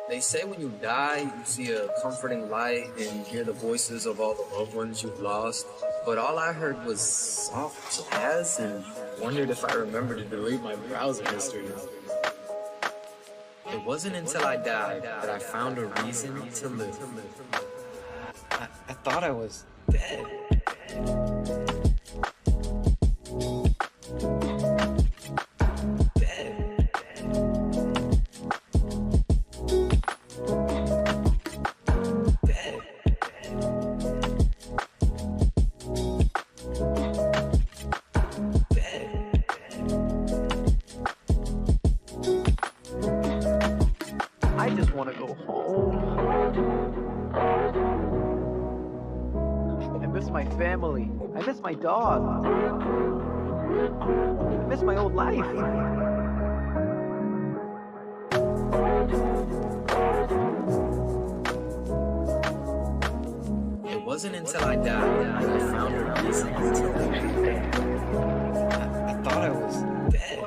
They say when you die, you see a comforting light and you hear the voices of all the loved ones you've lost. But all I heard was soft jazz and wondered if I remembered to delete my browser history. It wasn't until I died that I found a reason to live. I thought I was dead. I just want to go home. I miss my family. I miss my dog. I miss my old life. It wasn't until I died that I found a reason to live. I thought I was dead.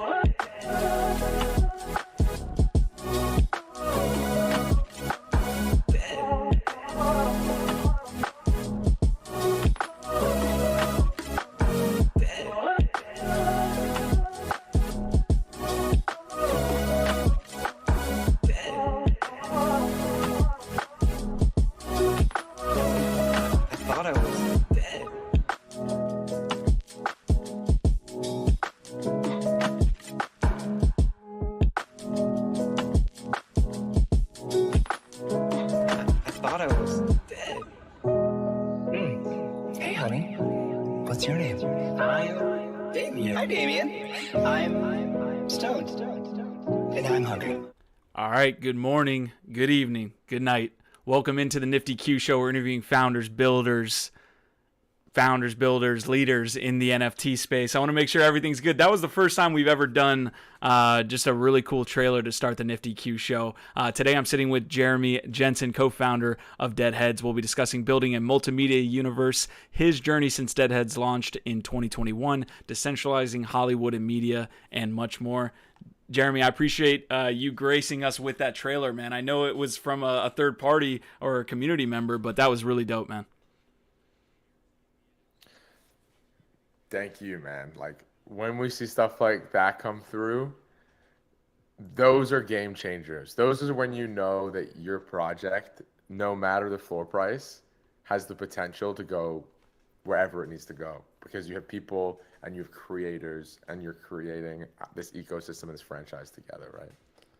Thought I was dead. I thought I was dead. Hey, honey. What's your name? I'm Damien. Hi, Damien. I'm stoned. And I'm hungry. All right, good morning, good evening, good night. Welcome into the Nifty Q Show. We're interviewing founders, builders, leaders in the NFT space. I want to make sure everything's good. That was the first time we've ever done just a really cool trailer to start the Nifty Q Show. Today I'm sitting with Jeremy Jensen, co-founder of DeadHeads. We'll be discussing building a multimedia universe, his journey since DeadHeads launched in 2021, decentralizing Hollywood and media, and much more. Jeremy, I appreciate you gracing us with that trailer, man. I know it was from a third party or a community member, but that was really dope, man. Thank you, man. Like, when we see stuff like that come through, those are game changers. Those are when you know that your project, no matter the floor price, has the potential to go wherever it needs to go, because you have people and you have creators and you're creating this ecosystem and this franchise together, right?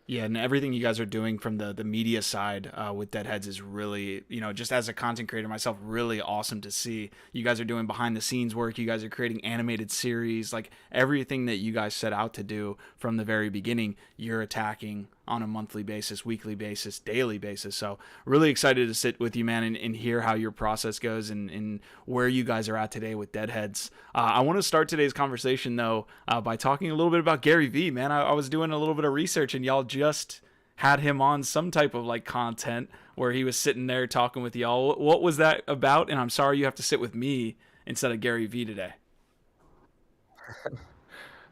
Yeah, and everything you guys are doing from the media side with DeadHeads is really, just as a content creator myself, really awesome to see. You guys are doing behind the scenes work. You guys are creating animated series. Like, everything that you guys set out to do from the very beginning, you're attacking on a monthly basis, weekly basis, daily basis. So really excited to sit with you, man, and hear how your process goes and where you guys are at today with DeadHeads. I want to start today's conversation, though, by talking a little bit about Gary Vee, man. I was doing a little bit of research, and y'all just had him on some type of content where he was sitting there talking with y'all. What was that about? And I'm sorry you have to sit with me instead of Gary Vee today.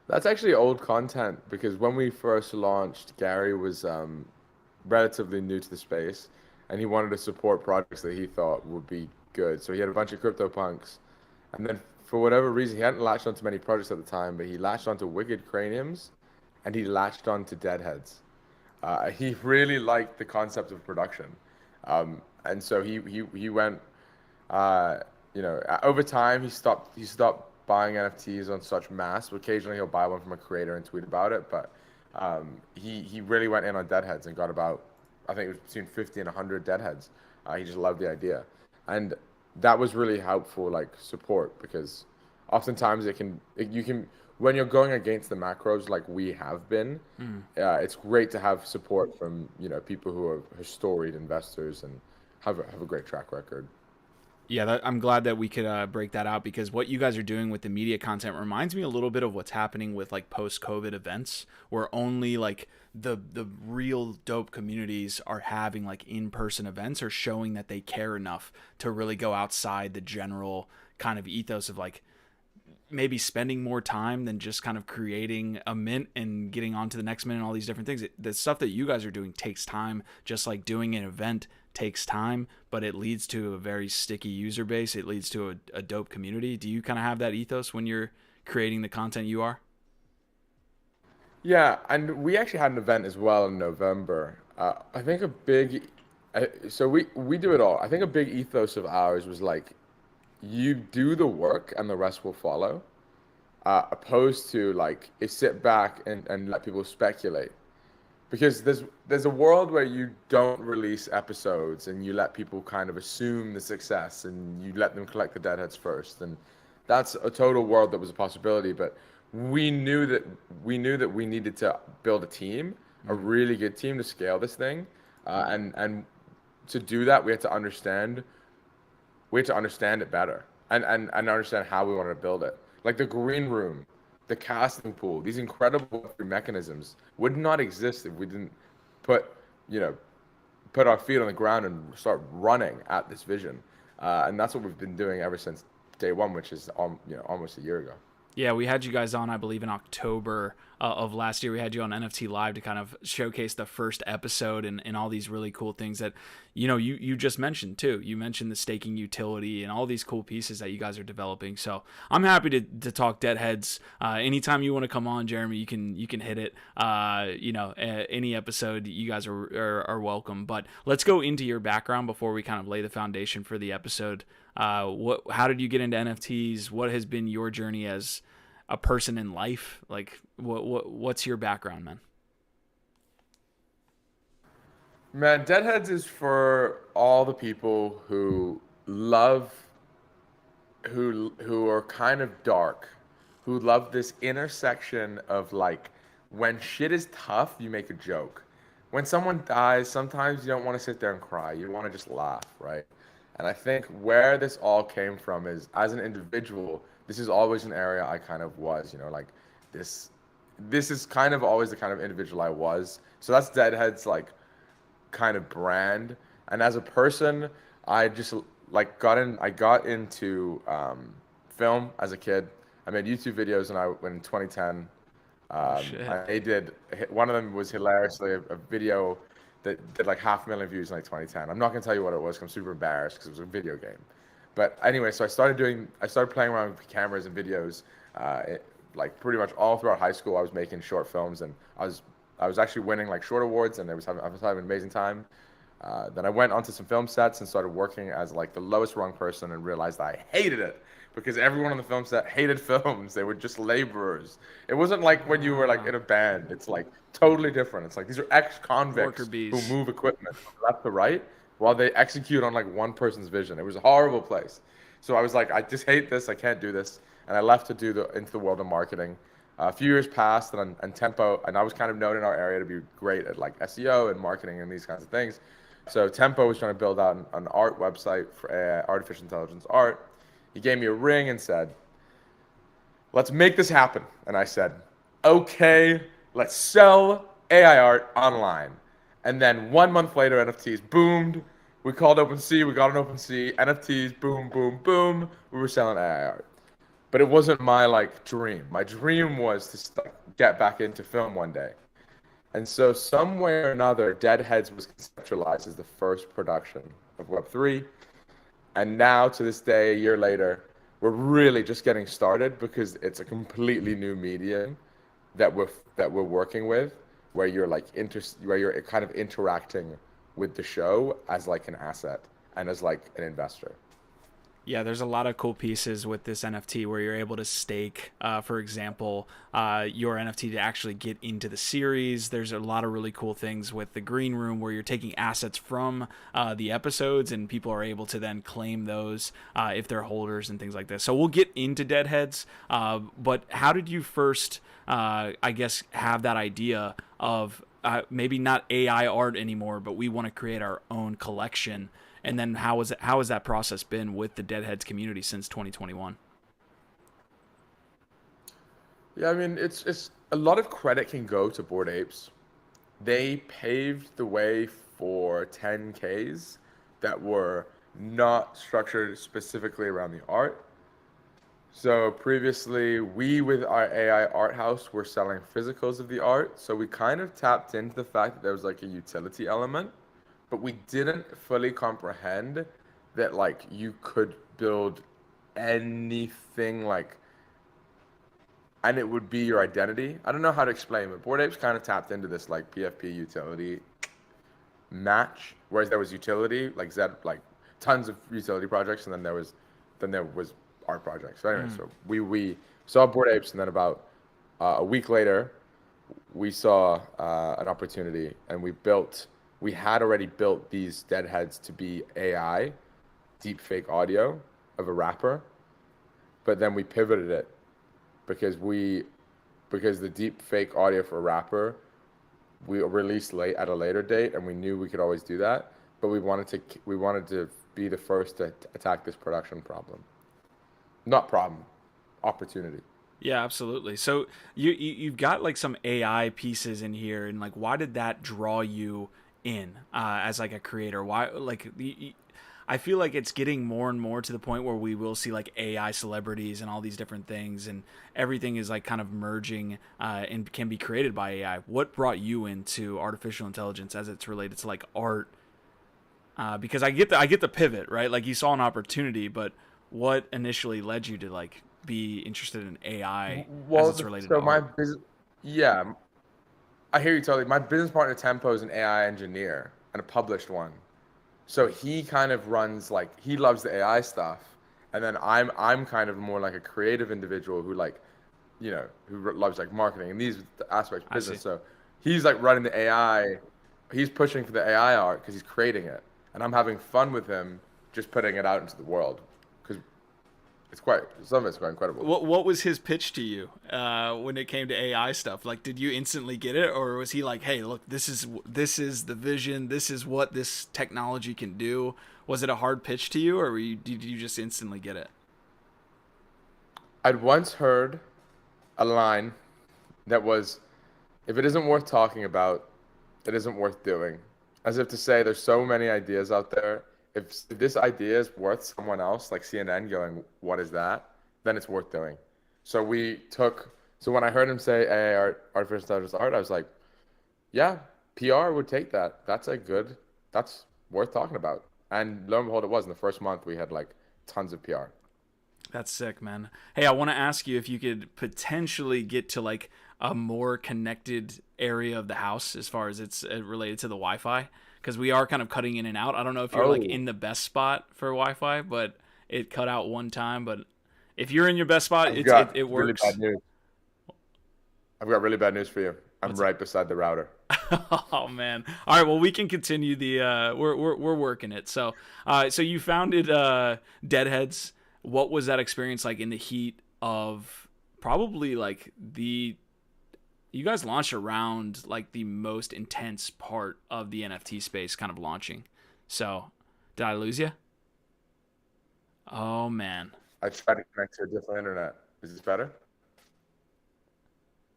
That's actually old content, because when we first launched, Gary was relatively new to the space, and he wanted to support projects that he thought would be good. So he had a bunch of crypto punks, and then for whatever reason, he hadn't latched onto many projects at the time, but he latched onto Wicked Craniums, and he latched onto DeadHeads. He really liked the concept of production, and so he went. Over time, he stopped buying NFTs on such mass. Occasionally, he'll buy one from a creator and tweet about it, but he really went in on DeadHeads and got about, I think it was between 50 and 100 DeadHeads. He just loved the idea, and that was really helpful, support, because oftentimes you can when you're going against the macros like we have been, it's great to have support from people who are storied investors and have a great track record. Yeah, I'm glad that we could break that out, because what you guys are doing with the media content reminds me a little bit of what's happening with post-COVID events, where only the real dope communities are having in-person events, or showing that they care enough to really go outside the general kind of ethos of maybe spending more time than just kind of creating a mint and getting on to the next mint and all these different things. The stuff that you guys are doing takes time, just like doing an event takes time, but it leads to a very sticky user base. It leads to a dope community. Do you kind of have that ethos when you're creating the content you are? Yeah, and we actually had an event as well in November. I think a big, so we do it all. I think a big ethos of ours was like, you do the work and the rest will follow, opposed to like, you sit back and let people speculate. Because there's a world where you don't release episodes and you let people kind of assume the success and you let them collect the deadheads first, and that's a total world that was a possibility. But we needed to build a team, a really good team to scale this thing, and to do that we had to understand it better and understand how we wanted to build it. Like the green room, the casting pool, these incredible mechanisms would not exist if we didn't put, put our feet on the ground and start running at this vision. And that's what we've been doing ever since day one, which is almost a year ago. Yeah, we had you guys on, I believe, in October of last year. We had you on NFT Live to kind of showcase the first episode and all these really cool things that, you just mentioned too. You mentioned the staking utility and all these cool pieces that you guys are developing. So I'm happy to talk Deadheads. Anytime you want to come on, Jeremy, you can hit it. Any episode, you guys are welcome. But let's go into your background before we kind of lay the foundation for the episode. How did you get into NFTs? What has been your journey as a person in life? Like what's your background, man? Man, Deadheads is for all the people who are kind of dark, who love this intersection of like, when shit is tough, you make a joke. When someone dies, sometimes you don't want to sit there and cry. You want to just laugh, right? And I think where this all came from is, as an individual, this is always an area I kind of was, like this is kind of always the kind of individual I was. So that's Deadhead's like kind of brand. And as a person, I just like got into film as a kid. I made YouTube videos in 2010. I did, one of them was hilariously a video that did like 500,000 views in like 2010. I'm not gonna tell you what it was, 'cause I'm super embarrassed because it was a video game. But anyway, so I started playing around with cameras and videos, like pretty much all throughout high school. I was making short films, and I was actually winning like short awards, and I was having an amazing time. Then I went onto some film sets and started working as like the lowest rung person, and realized I hated it because everyone on the film set hated films. They were just laborers. It wasn't like when you were like in a band. It's like totally different. It's like these are ex-convicts who move equipment from left to right while they execute on like one person's vision. It was a horrible place. So I was like, I just hate this. I can't do this. And I left to into the world of marketing. A few years passed, and Tempo, and I was kind of known in our area to be great at like SEO and marketing and these kinds of things. So Tempo was trying to build out an art website for artificial intelligence art. He gave me a ring and said, let's make this happen. And I said, okay, let's sell AI art online. And then 1 month later, NFTs boomed. We called OpenSea, we got an OpenSea, NFTs, boom, boom, boom. We were selling AI art. But it wasn't my like dream. My dream was to get back into film one day. And so somewhere or another, Deadheads was conceptualized as the first production of Web3. And now, to this day, a year later, we're really just getting started because it's a completely new medium that we're working with, where you're like where you're kind of interacting with the show as like an asset and as like an investor. Yeah, there's a lot of cool pieces with this NFT where you're able to stake, for example, your NFT to actually get into the series. There's a lot of really cool things with the green room where you're taking assets from the episodes, and people are able to then claim those if they're holders and things like this. So we'll get into Deadheads, but how did you first, I guess, have that idea of maybe not AI art anymore, but we want to create our own collection? And then how has that process been with the Deadheads community since 2021? Yeah, I mean, it's a lot of credit can go to Bored Apes. They paved the way for 10Ks that were not structured specifically around the art. So previously, we with our AI art house were selling physicals of the art. So we kind of tapped into the fact that there was like a utility element, but we didn't fully comprehend that like you could build anything like, and it would be your identity. I don't know how to explain, but Bored Apes kind of tapped into this like PFP utility match, whereas there was utility like like tons of utility projects, and then there was art projects. So anyway, so we saw Bored Apes, and then about a week later, we saw an opportunity, and we had already built these deadheads to be AI, deep fake audio of a rapper, but then we pivoted it because the deep fake audio for a rapper we released late at a later date, and we knew we could always do that, but we wanted to be the first to attack this production problem. Not problem, opportunity. Yeah, absolutely. So you've got like some AI pieces in here, and like, why did that draw you in as like a creator? Why like I feel like it's getting more and more to the point where we will see like AI celebrities and all these different things, and everything is like kind of merging and can be created by AI. What brought you into artificial intelligence as it's related to like art? Because I get the pivot, right? Like you saw an opportunity, but what initially led you to like be interested in AI as Well, it's related so to my art? business, yeah, I hear you totally. My business partner Tempo is an AI engineer and a published one. So he kind of runs like he loves the AI stuff, and then I'm kind of more like a creative individual who like, loves like marketing and these aspects of I see. business. So he's like running the AI, he's pushing for the AI art because he's creating it, and I'm having fun with him just putting it out into the world because some of it's quite incredible. What was his pitch to you when it came to AI stuff? Like, did you instantly get it, or was he like, "Hey, look, this is the vision. This is what this technology can do." Was it a hard pitch to you, or did you just instantly get it? I'd once heard a line that was, if it isn't worth talking about, it isn't worth doing. As if to say, there's so many ideas out there. If this idea is worth someone else, like CNN, going, "What is that?" then it's worth doing. So when I heard him say AI art, artificial intelligence art, I was like, yeah, PR would take that. That's worth talking about. And lo and behold, it was. In the first month, we had like tons of PR. That's sick, man. Hey, I want to ask you if you could potentially get to like a more connected area of the house as far as it's related to the Wi-Fi, because we are kind of cutting in and out. I don't know if you're like Oh, in the best spot for Wi-Fi, but it cut out one time. But if you're in your best spot, I've it got it really works. bad news. I've got really bad news for you. I'm What's up? right beside the router. Oh man. All right. Well, we can continue the. We're working it. So, so you founded Deadheads. What was that experience like in the heat of probably like the? You guys launched around like the most intense part of the NFT space, kind of launching. So, did I lose you? Oh man. I tried to connect to a different internet. Is this better?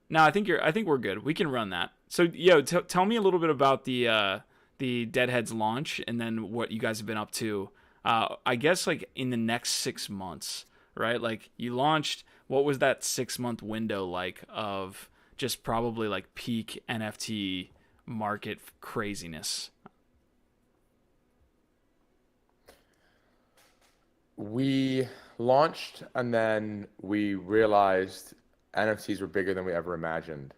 No, I think you're. I think we're good. We can run that. So, yo, tell me a little bit about the Deadheads launch, and then what you guys have been up to. I guess like in the next 6 months, right? Like you launched. What was that 6 month window like of just probably like peak NFT market craziness? We launched and then we realized NFTs were bigger than we ever imagined.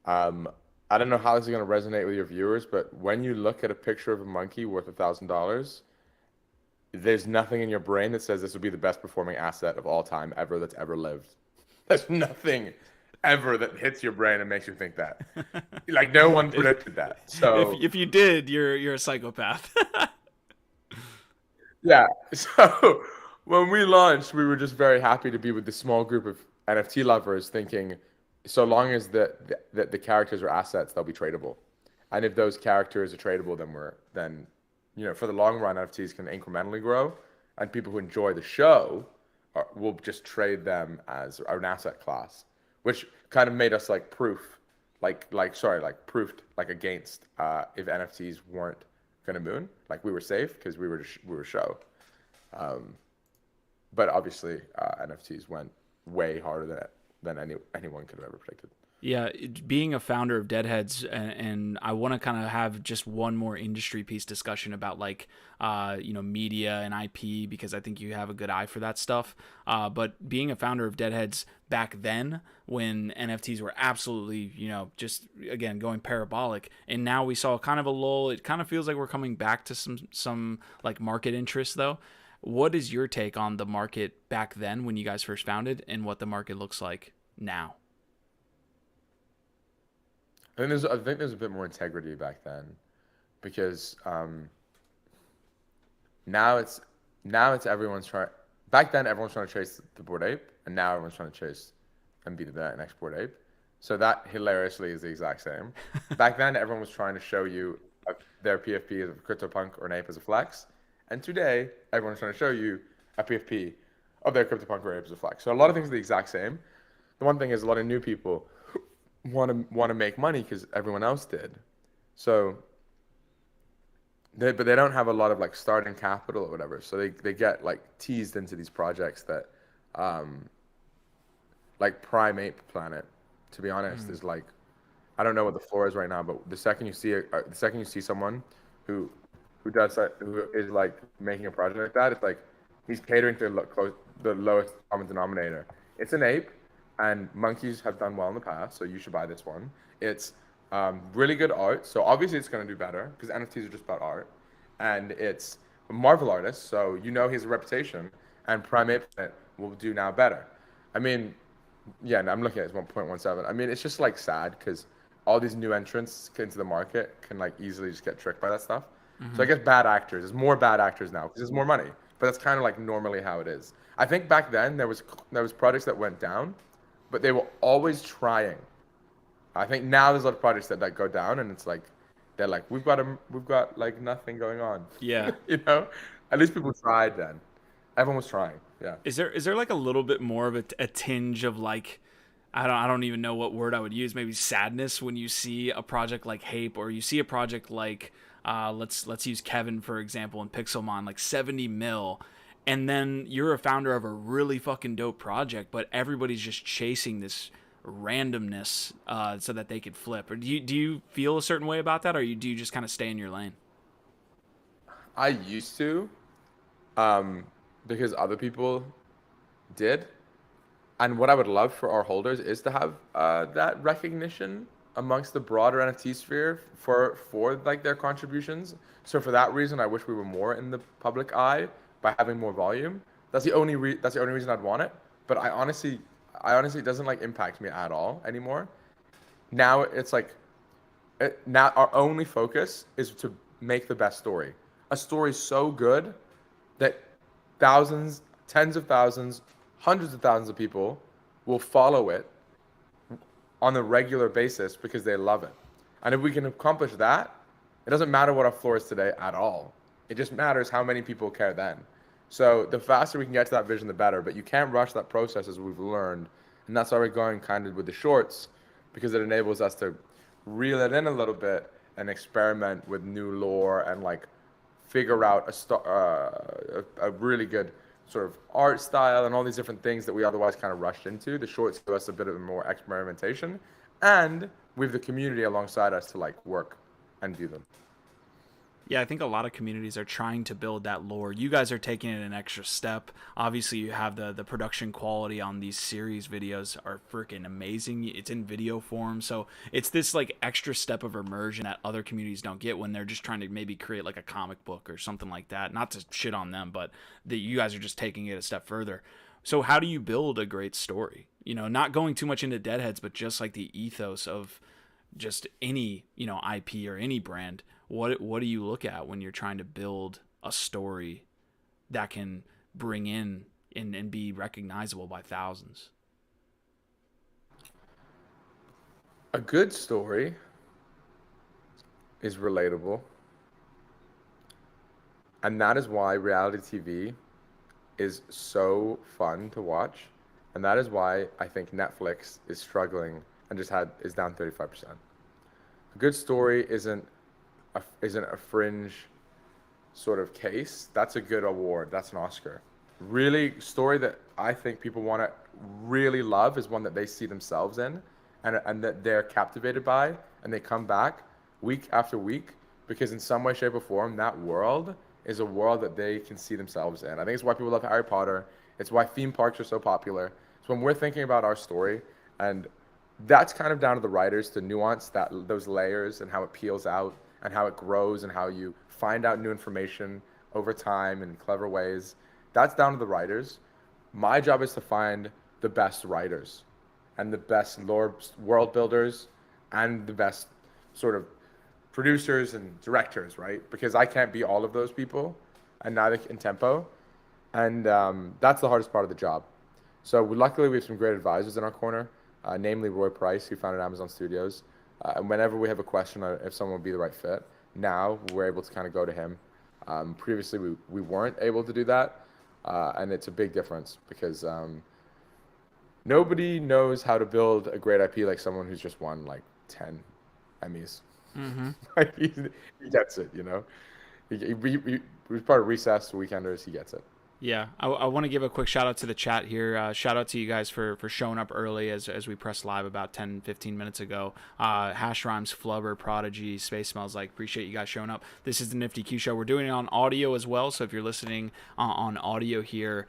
Um, I don't know how this is going to resonate with your viewers, but when you look at a picture of a monkey worth $1,000, there's nothing in your brain that says this would be the best performing asset of all time ever that's ever lived. There's nothing ever that hits your brain and makes you think that. Like no one if predicted that. So if you did, you're a psychopath. yeah. So when we launched, we were just very happy to be with this small group of NFT lovers, thinking so long as the characters are assets, they'll be tradable. And if those characters are tradable, then for the long run, NFTs can incrementally grow, and people who enjoy the show will just trade them as an asset class, which kind of made us like proofed like against if NFTs weren't gonna moon, like we were safe because we were show. Um, but obviously NFTs went way harder than anyone could have ever predicted. Yeah, being a founder of DeadHeads, and I want to kind of have just one more industry piece discussion about like, media and IP, because I think you have a good eye for that stuff. But being a founder of DeadHeads back then, when NFTs were absolutely, just again going parabolic, and now we saw kind of a lull. It kind of feels like we're coming back to some like market interest though. What is your take on the market back then when you guys first founded, and what the market looks like now? I think there's a bit more integrity back then, because now it's everyone's trying. Back then, everyone's trying to chase the Bored Ape, and now everyone's trying to chase and be the next Bored Ape. So that hilariously is the exact same. Back then, everyone was trying to show you their PFP as a CryptoPunk or an ape as a flex, and today everyone's trying to show you a PFP of their CryptoPunk or ape as a flex. So a lot of things are the exact same. The one thing is a lot of new people want to make money because everyone else did. So but they don't have a lot of like starting capital or whatever. So they get like teased into these projects that like Prime Ape Planet, to be honest, is like, I don't know what the floor is right now, but the second you see someone who is like making a project like that, it's like he's catering to the lowest common denominator. It's an ape, and monkeys have done well in the past, so you should buy this one. It's really good art, so obviously it's going to do better because NFTs are just about art. And it's a Marvel artist, so he has a reputation, and Prime Ape will do now better. I mean, yeah, I'm looking at it as 1.17. I mean, it's just like sad because all these new entrants into the market can like easily just get tricked by that stuff. So I guess bad actors, there's more bad actors now because there's more money, but that's kind of like normally how it is. I think back then there was projects that went down, but they were always trying. I think now there's a lot of projects that go down, and it's like they're like we've got like nothing going on. Yeah. At least people tried then. Everyone was trying. Yeah. Is there like a little bit more of a tinge of like, I don't even know what word I would use, maybe sadness when you see a project like Hape, or you see a project like let's use Kevin for example in Pixelmon, like 70 mil, and then you're a founder of a really fucking dope project, but everybody's just chasing this randomness so that they could flip? Or do you feel a certain way about that, or do you just kind of stay in your lane? I used to, because other people did, and what I would love for our holders is to have that recognition amongst the broader NFT sphere for like their contributions. So for that reason, I wish we were more in the public eye by having more volume. That's the only reason I'd want it. But I honestly, it doesn't like impact me at all anymore. Now it's like, now our only focus is to make the best story. A story so good that thousands, tens of thousands, hundreds of thousands of people will follow it on a regular basis because they love it. And if we can accomplish that, it doesn't matter what our floor is today at all. It just matters how many people care then. So the faster we can get to that vision, the better. But you can't rush that process, as we've learned. And that's why we're going kind of with the shorts, because it enables us to reel it in a little bit and experiment with new lore and like figure out a really good sort of art style and all these different things that we otherwise kind of rushed into. The shorts give us a bit of more experimentation, and we have the community alongside us to like work and view them. Yeah, I think a lot of communities are trying to build that lore. You guys are taking it an extra step. Obviously, you have the production quality on these series videos are freaking amazing. It's in video form, so it's this like extra step of immersion that other communities don't get when they're just trying to maybe create like a comic book or something like that. Not to shit on them, but you guys are just taking it a step further. So how do you build a great story? Not going too much into DeadHeads, but just like the ethos of just any, IP or any brand. What do you look at when you're trying to build a story that can bring in and be recognizable by thousands? A good story is relatable. And that is why reality TV is so fun to watch. And that is why I think Netflix is struggling and is down 35%. A good story isn't a fringe sort of case. That's a good award. That's an Oscar. really story that I think people want to really love is one that they see themselves in, and that they're captivated by, and they come back week after week because in some way, shape, or form, that world is a world that they can see themselves in. I think it's why people love Harry Potter. It's why theme parks are so popular. So when we're thinking about our story, and that's kind of down to the writers to nuance those layers and how it peels out and how it grows and how you find out new information over time in clever ways. That's down to the writers. My job is to find the best writers and the best world builders and the best sort of producers and directors, right? Because I can't be all of those people, and neither can Tempo. And that's the hardest part of the job. So luckily, we have some great advisors in our corner, namely Roy Price, who founded Amazon Studios. And whenever we have a question on if someone would be the right fit, now we're able to kind of go to him. Previously, we weren't able to do that. And it's a big difference because nobody knows how to build a great IP like someone who's just won like 10 Emmys. Mm-hmm. Like he gets it, you know. He was part of Recess, Weekenders. He gets it. Yeah, I want to give a quick shout out to the chat here. Shout out to you guys for showing up early as we pressed live about 10, 15 minutes ago. Hash Rhymes, Flubber, Prodigy, Space Smells Like. Appreciate you guys showing up. This is the Nifty Q Show. We're doing it on audio as well, so if you're listening on audio here,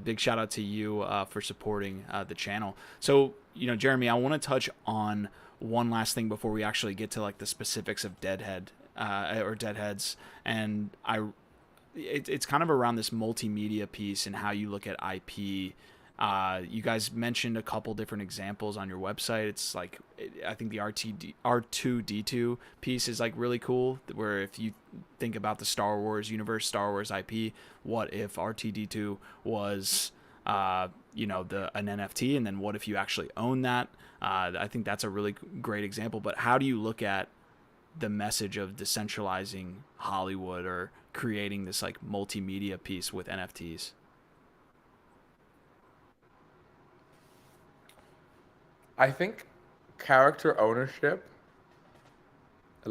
big shout out to you for supporting the channel. So, you know, Jeremy, I want to touch on one last thing before we actually get to like the specifics of Deadhead or DeadHeads, and it's kind of around this multimedia piece and how you look at IP. You guys mentioned a couple different examples on your website. It's like, I think the R2D2 piece is like really cool, where if you think about the Star Wars universe, Star Wars IP, what if R2D2 was, you know, an NFT, and then what if you actually own that? I think that's a really great example. But how do you look at the message of decentralizing Hollywood or creating this like multimedia piece with NFTs? I think character ownership,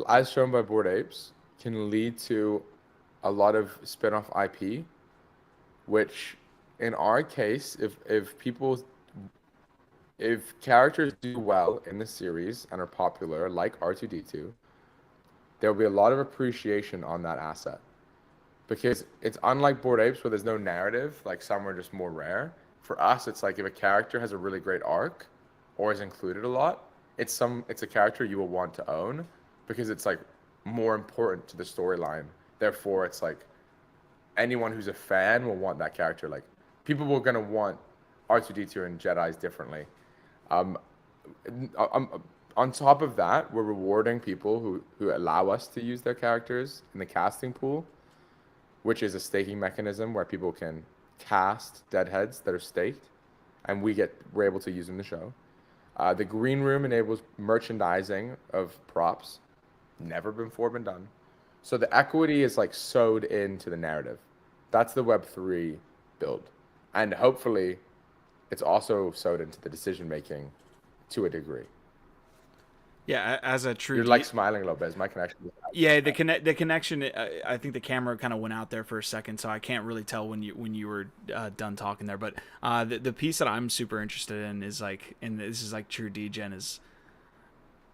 as shown by Bored Apes, can lead to a lot of spin-off IP, which in our case, if characters do well in the series and are popular, like R2D2, there'll be a lot of appreciation on that asset. Because it's unlike Bored Apes where there's no narrative, like some are just more rare. For us, it's like if a character has a really great arc or is included a lot, it's a character you will want to own because it's like more important to the storyline. Therefore, it's like anyone who's a fan will want that character. Like people were gonna want R2D2 and Jedi's differently. On top of that, we're rewarding people who allow us to use their characters in the casting pool, which is a staking mechanism where people can cast Deadheads that are staked, and we're able to use in the show. The green room enables merchandising of props, never before been done. So the equity is like sewed into the narrative. That's the Web3 build, and hopefully, it's also sewed into the decision making to a degree. Yeah, as a true. You're like smiling a little bit. Is my connection? Yeah, the connection. I think the camera kind of went out there for a second, so I can't really tell when you were done talking there. But the piece that I'm super interested in is like, and this is like true degen, is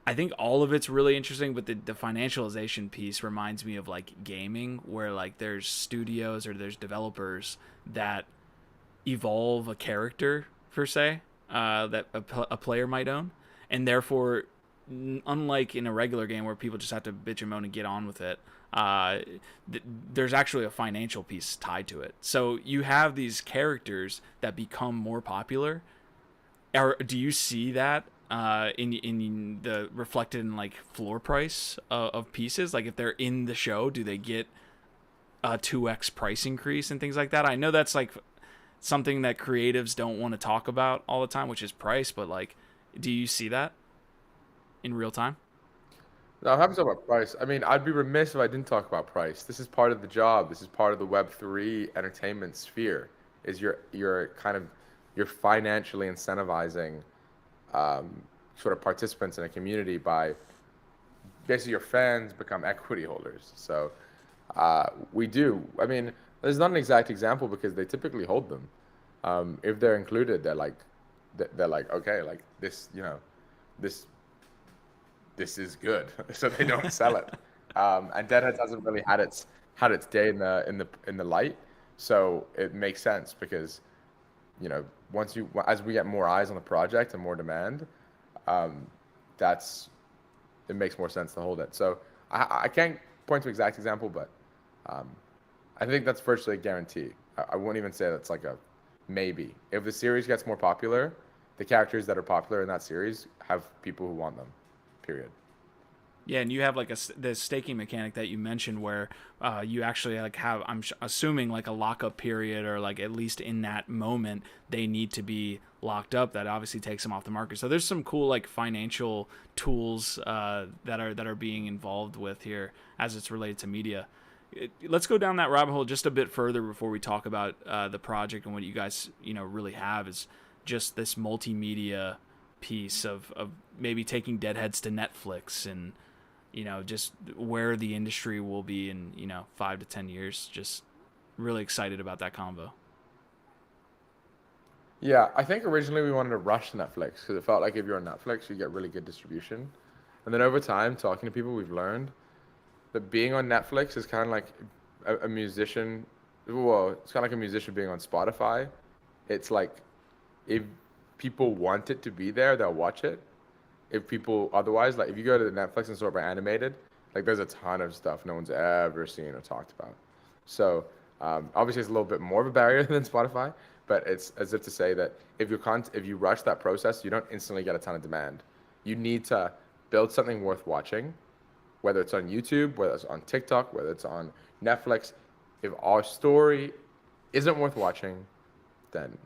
I think all of it's really interesting, but the financialization piece reminds me of like gaming, where like there's studios or there's developers that evolve a character per se that a player might own, and therefore, unlike in a regular game where people just have to bitch and moan and get on with it, there's actually a financial piece tied to it. So you have these characters that become more popular. Do you see that in the reflected in like floor price of pieces? Like if they're in the show, do they get a 2x price increase and things like that? I know that's like something that creatives don't want to talk about all the time, which is price, but like, do you see that in real time? No, I'm happy to talk about price. I mean, I'd be remiss if I didn't talk about price. This is part of the job. This is part of the Web3 entertainment sphere. Is you're financially incentivizing sort of participants in a community by basically your fans become equity holders. So we do. I mean, There's not an exact example because they typically hold them. If they're included, they're like, okay, like this, you know, this this is good, so they don't sell it. And Deadheads hasn't really had its day in the light, so it makes sense because, you know, as we get more eyes on the project and more demand, um, that's it makes more sense to hold it. So I can't point to an exact example, but um, I think that's virtually a guarantee. I wouldn't even say that's like a maybe. If the series gets more popular, the characters that are popular in that series have people who want them. Period. Yeah, and you have like the staking mechanic that you mentioned where you actually like have, assuming like a lockup period, or like at least in that moment they need to be locked up. That obviously takes them off the market. So there's some cool like financial tools that are being involved with here as it's related to media. Let's go down that rabbit hole just a bit further before we talk about the project and what you guys really have is just this multimedia piece of maybe taking Deadheads to Netflix and just where the industry will be in 5 to 10 years. Just really excited about that combo. Yeah, I think originally we wanted to rush Netflix because it felt like if you're on Netflix, you get really good distribution. And then over time, talking to people, we've learned that being on Netflix is kind of like a musician. Well, it's kind of like a musician being on Spotify. It's like if people want it to be there, they'll watch it. If people otherwise, like if you go to the Netflix and sort by animated, like there's a ton of stuff no one's ever seen or talked about. So obviously it's a little bit more of a barrier than Spotify, but it's as if to say that if you rush that process, you don't instantly get a ton of demand. You need to build something worth watching, whether it's on YouTube, whether it's on TikTok, whether it's on Netflix. If our story isn't worth watching, then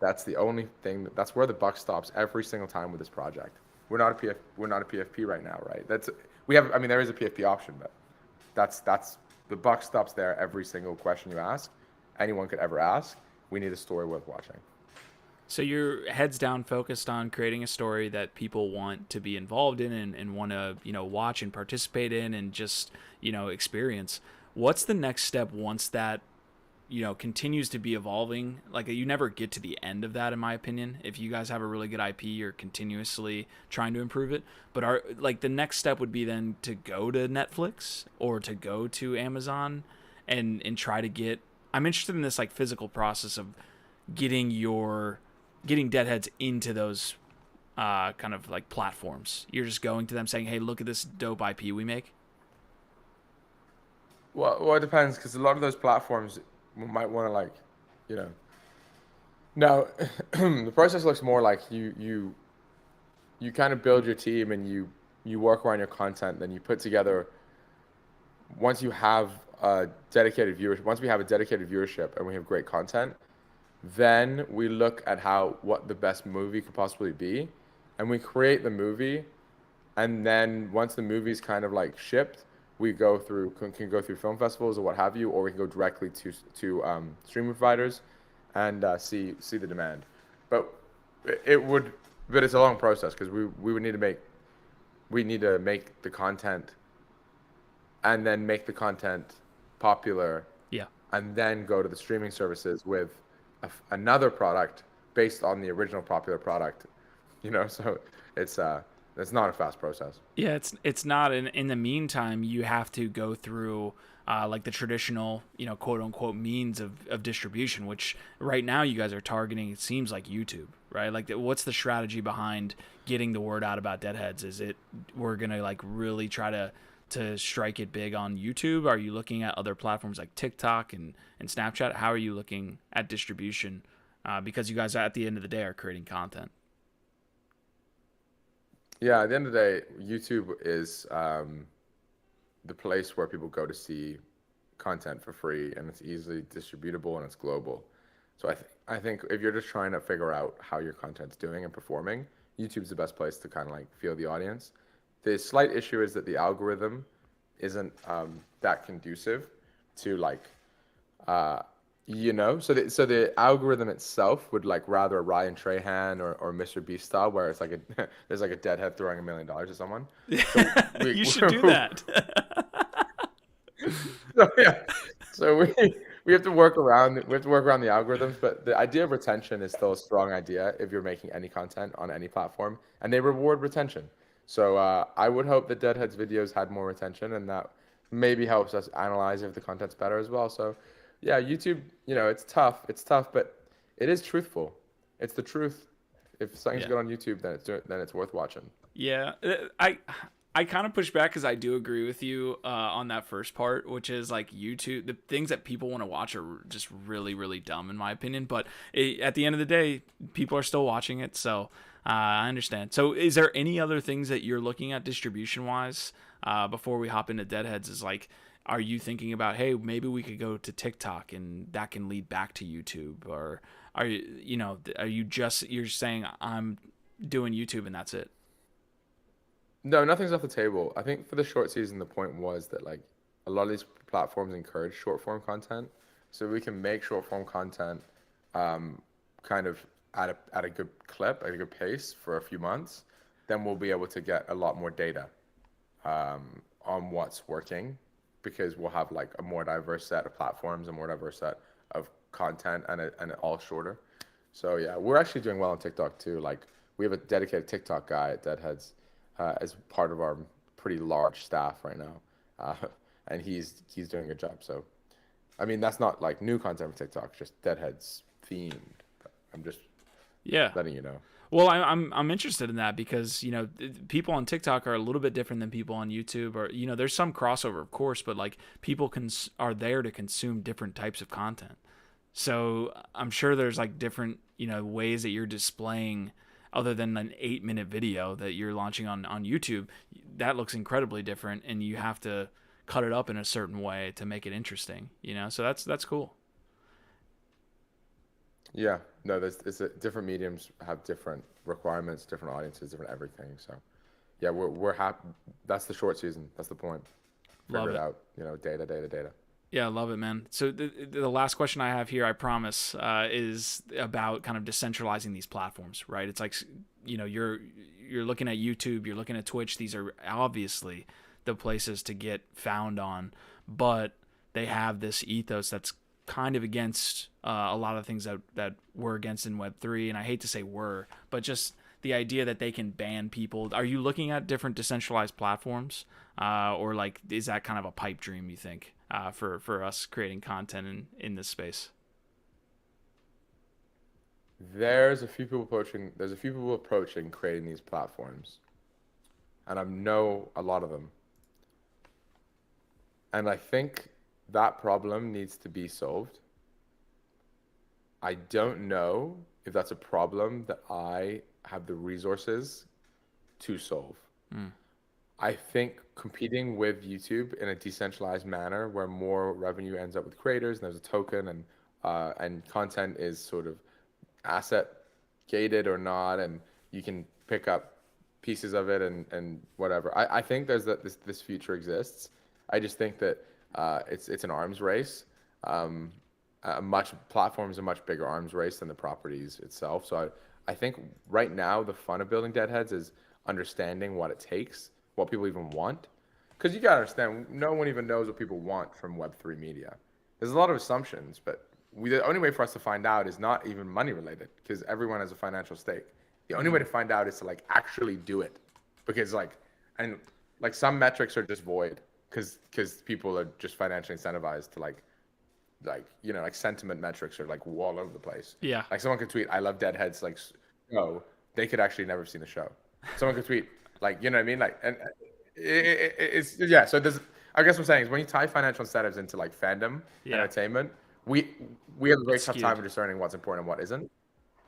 that's the only thing. That's where the buck stops every single time with this project. We're not a PFP right now, right? I mean, there is a PFP option, but that's the buck stops there. Every single question you ask, anyone could ever ask. We need a story worth watching. So you're heads down focused on creating a story that people want to be involved in and want to, watch and participate in and just, experience. What's the next step once that, continues to be evolving? Like you never get to the end of that, in my opinion. If you guys have a really good IP, you're continuously trying to improve it. But the next step would be then to go to Netflix or to go to Amazon and try to get, I'm interested in this like physical process of getting Deadheads into those kind of like platforms. You're just going to them saying, hey, look at this dope IP we make. Well, it depends because a lot of those platforms might want to now the process looks more like you kind of build your team and you work around your content, then you put together once we have a dedicated viewership and we have great content, then we look at what the best movie could possibly be, and we create the movie, and then once the movie's kind of like shipped, we can go through film festivals or what have you, or we can go directly to streaming providers and see the demand. But it's a long process because we need to make the content, and then make the content popular. Yeah. And then go to the streaming services with another product based on the original popular product. So it's not a fast process. Yeah, it's not. In the meantime, you have to go through like the traditional, quote unquote means of distribution, which right now you guys are targeting. It seems like YouTube, right? Like, what's the strategy behind getting the word out about Deadheads? Is it we're gonna like really try to strike it big on YouTube? Are you looking at other platforms like TikTok and Snapchat? How are you looking at distribution? Because you guys at the end of the day are creating content. Yeah, at the end of the day, YouTube is the place where people go to see content for free, and it's easily distributable and it's global. So I think if you're just trying to figure out how your content's doing and performing, YouTube's the best place to kind of like feel the audience. The slight issue is that the algorithm isn't that conducive to like so the algorithm itself would like rather Ryan Trahan or Mr. Beast style, where it's like there's like a deadhead throwing $1 million at someone. You should do that. So we have to work around the algorithms, but the idea of retention is still a strong idea if you're making any content on any platform, and they reward retention. So I would hope that Deadhead's videos had more retention, and that maybe helps us analyze if the content's better as well. So yeah, YouTube, it's tough, but it is truthful. It's the truth. If something's good on YouTube, then it's worth watching. Yeah, I kind of push back because I do agree with you on that first part, which is like YouTube. The things that people want to watch are just really, really dumb in my opinion. But at the end of the day, people are still watching it, so I understand. So, is there any other things that you're looking at distribution wise before we hop into Deadheads? Is like, are you thinking about, hey, maybe we could go to TikTok and that can lead back to YouTube, or are you're saying I'm doing YouTube and that's it? No, nothing's off the table. I think for the short season, the point was that like a lot of these platforms encourage short form content, so we can make short form content kind of at a good clip, at a good pace for a few months. Then we'll be able to get a lot more data on what's working, because we'll have like a more diverse set of platforms, a more diverse set of content, and it all shorter. So yeah, we're actually doing well on TikTok too. Like we have a dedicated TikTok guy at DeadHeads as part of our pretty large staff right now, and he's doing a good job. So, I mean, that's not like new content from TikTok, just Deadheads themed. I'm just letting you know. Well, I'm interested in that because people on TikTok are a little bit different than people on YouTube, or there's some crossover, of course, but like people are there to consume different types of content. So I'm sure there's like different ways that you're displaying, other than an 8-minute video that you're launching on YouTube. That looks incredibly different, and you have to cut it up in a certain way to make it interesting. So that's cool. Yeah, no, different mediums have different requirements, different audiences, different everything. So, yeah, we're happy. That's the short season. That's the point. Figure it out. Data. Yeah, I love it, man. So the last question I have here, I promise, is about kind of decentralizing these platforms, right? It's like you're looking at YouTube, you're looking at Twitch. These are obviously the places to get found on, but they have this ethos that's kind of against a lot of things that we're against in Web3, and I hate to say were, but just the idea that they can ban people. Are you looking at different decentralized platforms, or like is that kind of a pipe dream, you think, for us creating content in this space? There's a few people approaching creating these platforms, and I know a lot of them, and I think that problem needs to be solved. I don't know if that's a problem that I have the resources to solve. I think competing with YouTube in a decentralized manner, where more revenue ends up with creators, and there's a token, and content is sort of asset gated or not, and you can pick up pieces of it and whatever. I think this future exists. I just think that it's an arms race. Platforms a much bigger arms race than the properties itself. So I think right now the fun of building Deadheads is understanding what it takes, what people even want. Because you gotta understand, no one even knows what people want from Web3 media. There's a lot of assumptions, but the only way for us to find out is not even money related, because everyone has a financial stake. The only way to find out is to like actually do it, because some metrics are just void, because people are just financially incentivized to like sentiment metrics are like all over the place. Yeah. Like someone could tweet, "I love Deadheads," like, no, they could actually never have seen the show. Someone could tweet, like, you know what I mean? Like, and it's yeah. So there's, I guess what I'm saying is when you tie financial incentives into like fandom, entertainment, we have a very tough time in discerning what's important and what isn't.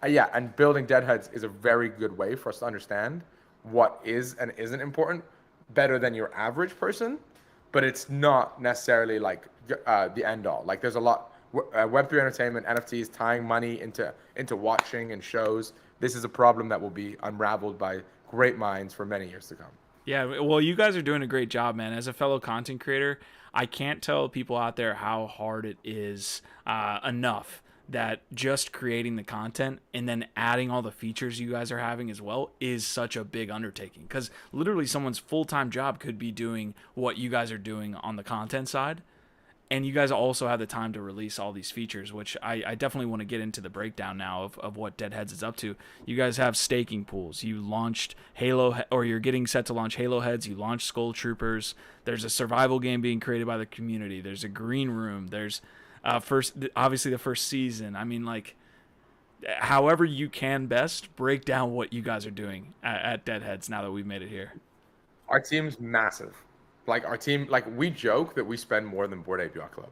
Yeah, and building Deadheads is a very good way for us to understand what is and isn't important better than your average person, but it's not necessarily like the end all. Like there's a lot Web3 entertainment, NFTs, tying money into watching and shows. This is a problem that will be unraveled by great minds for many years to come. Yeah, well, you guys are doing a great job, man. As a fellow content creator, I can't tell people out there how hard it is enough that just creating the content and then adding all the features you guys are having as well is such a big undertaking, because literally someone's full-time job could be doing what you guys are doing on the content side, And you guys also have the time to release all these features, which I definitely want to get into the breakdown now of what DeadHeads is up to. You guys have staking pools. You launched Halo, or you're getting set to launch Halo Heads. You launched Skull Troopers. There's a survival game being created by the community. There's a green room. There's obviously the first season. I mean, like, however you can best break down what you guys are doing at DeadHeads now that we've made it here. Our team's massive. Like our team, like we joke that we spend more than Bored Ape Yacht Club,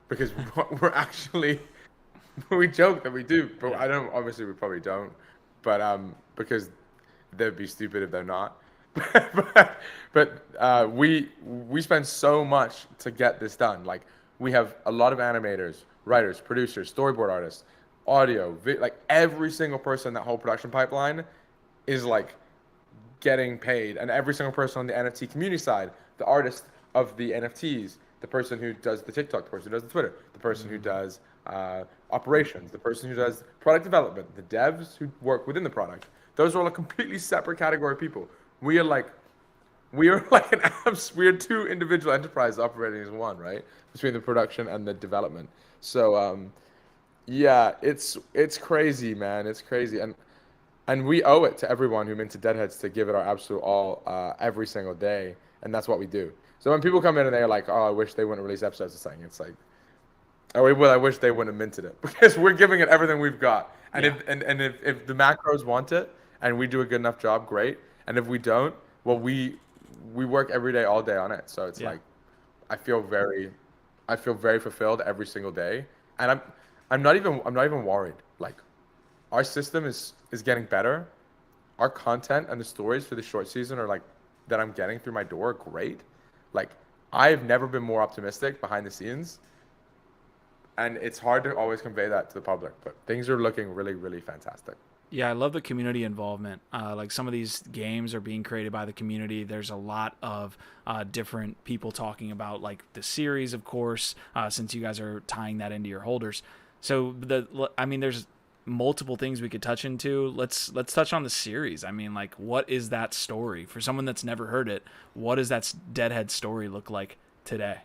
because we're actually, we joke that we do, but I don't. Obviously, we probably don't, but because they'd be stupid if they're not. but we spend so much to get this done. Like we have a lot of animators, writers, producers, storyboard artists, audio, like every single person in that whole production pipeline is like getting paid, and every single person on the NFT community side, the artist of the NFTs, the person who does the TikTok, the person who does the Twitter, the person who does operations, the person who does product development, the devs who work within the product. Those are all a completely separate category of people. We are like an apps. We are two individual enterprises operating as one, right? Between the production and the development. So yeah, it's crazy, man. It's crazy, and we owe it to everyone who minted DeadHeads to give it our absolute all every single day. And that's what we do. So when people come in and they're like, "Oh, I wish they wouldn't release episodes of something," it's like, "Oh, well, I wish they wouldn't have minted it," because we're giving it everything we've got. And if the macros want it and we do a good enough job, great. And if we don't, well, we work every day, all day on it. So it's like, I feel very fulfilled every single day. And I'm not even worried. Like, our system is getting better. Our content and the stories for the short season are like, that I'm getting through my door, great. Like, I've never been more optimistic behind the scenes, and it's hard to always convey that to the public, but things are looking really, really fantastic. Yeah, I love the community involvement. Like, some of these games are being created by the community. There's a lot of different people talking about, like, the series, of course, since you guys are tying that into your holders. So there's multiple things we could touch into. Let's touch on the series. I mean, like, what is that story for someone that's never heard it? What does that DeadHead story look like today?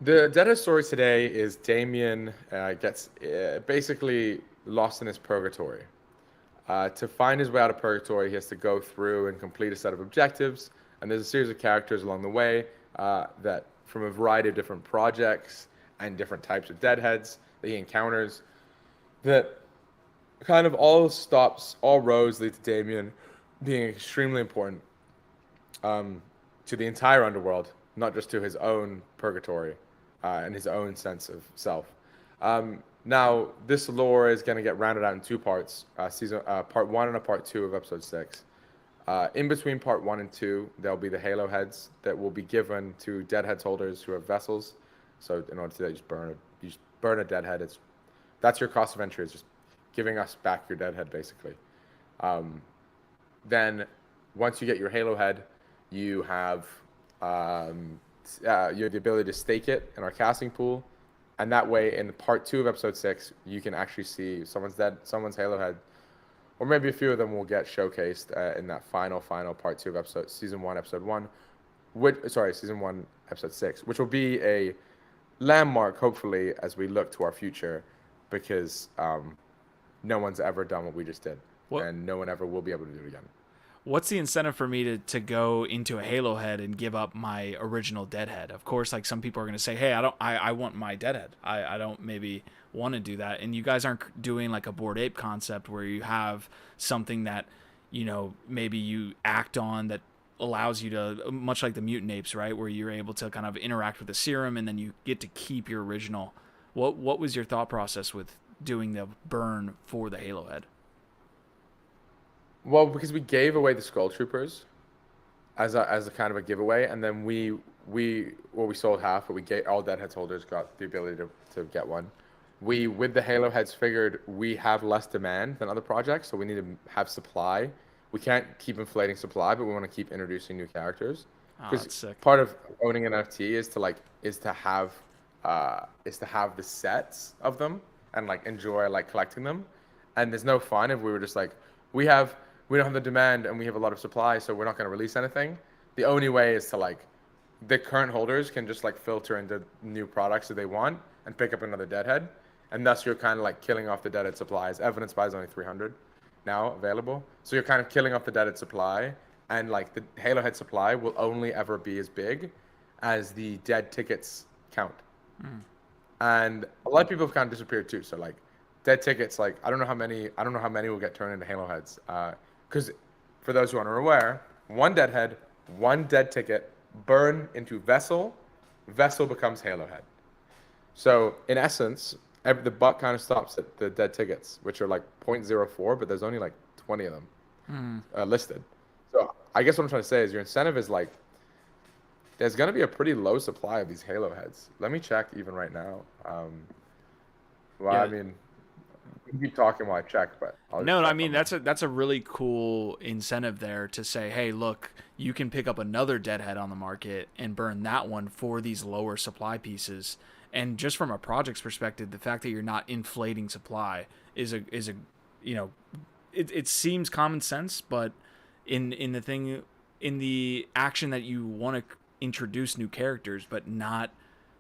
The DeadHead story today is Damien gets basically lost in his purgatory. To find his way out of purgatory, he has to go through and complete a set of objectives, and there's a series of characters along the way that from a variety of different projects and different types of Deadheads that he encounters, that kind of all roads lead to Damien being extremely important to the entire underworld, not just to his own purgatory and his own sense of self. Now, this lore is going to get rounded out in two parts, part 1 and a part 2 of episode 6. In between part 1 and 2, there'll be the Halo Heads that will be given to DeadHeads holders who have vessels. So in order to do that, you just burn a DeadHead. That's your cost of entry, is just giving us back your DeadHead, basically. Then once you get your Halo Head, you have the ability to stake it in our casting pool, and that way in part 2 of episode 6, you can actually see someone's Halo Head, or maybe a few of them will get showcased in that final part 2 of season 1 episode 6, which will be a landmark, hopefully, as we look to our future, because no one's ever done what we just did, and no one ever will be able to do it again. What's the incentive for me to go into a Halo Head and give up my original DeadHead? Of course, like, some people are going to say, hey, I want my DeadHead. I don't maybe want to do that. And you guys aren't doing like a Bored Ape concept where you have something that, you know, maybe you act on that allows you to, much like the mutant apes, right, where you're able to kind of interact with the serum and then you get to keep your original. What was your thought process with doing the burn for the Halo Head? Well, because we gave away the Skull Troopers as a kind of a giveaway, and then we sold half, but we gave all DeadHeads holders got the ability to get one. We, with the Halo Heads, figured we have less demand than other projects, so we need to have supply. We can't keep inflating supply, but we want to keep introducing new characters. That's sick. Part of owning an NFT is to have the sets of them and like enjoy like collecting them. And there's no fun if we were just like, we don't have the demand and we have a lot of supply, so we're not going to release anything. The only way is to like the current holders can just like filter into new products that they want and pick up another Deadhead, and thus you're kind of like killing off the Deadhead supplies. Evidence by is only 300 now available, so you're kind of killing off the Deadhead supply, and like the Halo Head supply will only ever be as big as the dead tickets count. And a lot of people have kind of disappeared too. So like dead tickets, like I don't know how many will get turned into Halo Heads. Because for those who aren't aware, one Deadhead, one dead ticket, burn into vessel becomes Halo Head. So in essence, the buck kind of stops at the dead tickets, which are like 0.04, but there's only like 20 of them listed. So I guess what I'm trying to say is your incentive is like, there's going to be a pretty low supply of these Halo Heads. Let me check even right now. I mean, we can keep talking while I check, but I mean that's a really cool incentive there to say, hey, look, you can pick up another Deadhead on the market and burn that one for these lower supply pieces. And just from a project's perspective, the fact that you're not inflating supply is a it seems common sense, but in the action that you want to introduce new characters but not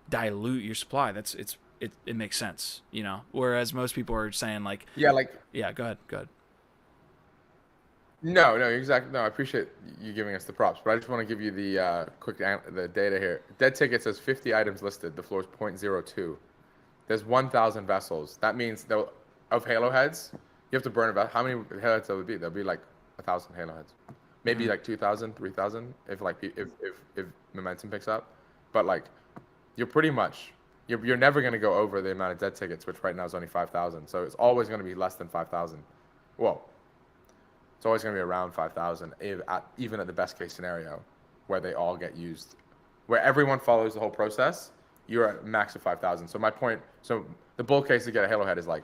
dilute your supply, it makes sense, you know. Whereas most people are saying like, go ahead. No, exactly. No, I appreciate you giving us the props, but I just want to give you the the data here. Dead ticket says 50 items listed. The floor is 0.02. There's 1,000 vessels. That means of Halo Heads, you have to burn about how many Halo Heads there would be? There'll be like 1,000 Halo Heads, maybe like 2,000, 3,000 if momentum picks up. But like, you're pretty much you're never going to go over the amount of dead tickets, which right now is only 5,000. So it's always going to be less than 5,000. Well, it's always going to be around 5,000, even at the best case scenario, where they all get used, where everyone follows the whole process. You're at max of 5,000. So my point, the bull case to get a Halo Head is like,